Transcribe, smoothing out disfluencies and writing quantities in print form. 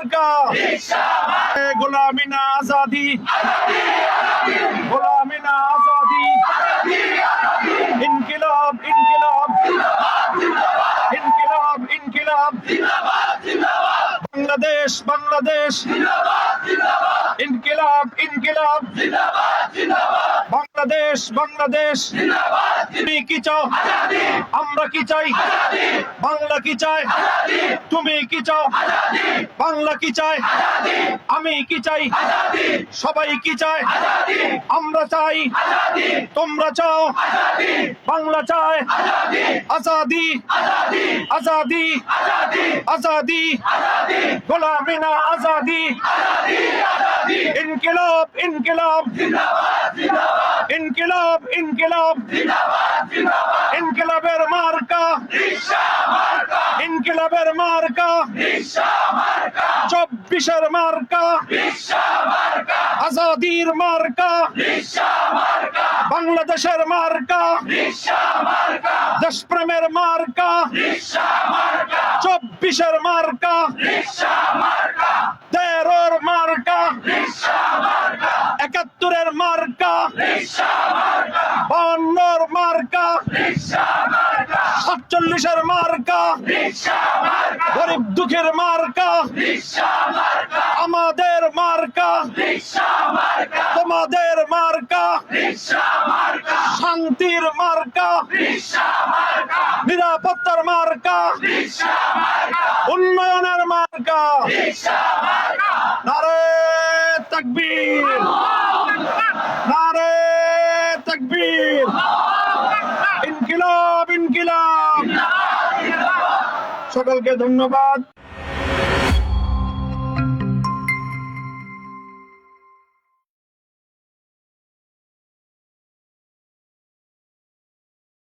মার্কা গোলামি না আজাদি, গোলামি না আজাদি, ইনকিলাব ইনকিলাব ইনকিলাব ইনকিলাব, বাংলাদেশ বাংলাদেশ, ইনকিলাব ইনকিলাব, বাংলাদেশ বাংলাদেশ। তুমি কি চাও, আমরা কি চাই, বাংলা কি চায়, তুমি কি চাও, বাংলা কি চায়, আমি কি চাই, সবাই কি চায়, আমরা চাই, তোমরা চাও, বাংলা চায় আজাদি আজাদি আজাদি, গোলামি না আজাদি, ইনকিলাব ইনকিলাব ইনকিলাব ইনকিলাব, ইনকিলাবের মার্কা, ইনকিলাবের মার্কা, 24-এর মার্কা, আজাদির মার্কা, বাংলাদেশের মার্কা, দেশপ্রেমের মার্কা, 24-এর মার্কা, 13-র মার্কা, 71-এর মার্কা, 52-র মার্কা, 47-এর মার্কা, গরিব দুঃখের মার্কা, আমাদের মার্কা, তোমাদের মার্কা, শান্তির মার্কা, নিরাপত্তার মার্কা, উন্নয়নের মার্কা। নারে তাকবীর, নারে তাকবীর, ইনকিলাব ইনকিলাব। সকলকে ধন্যবাদ।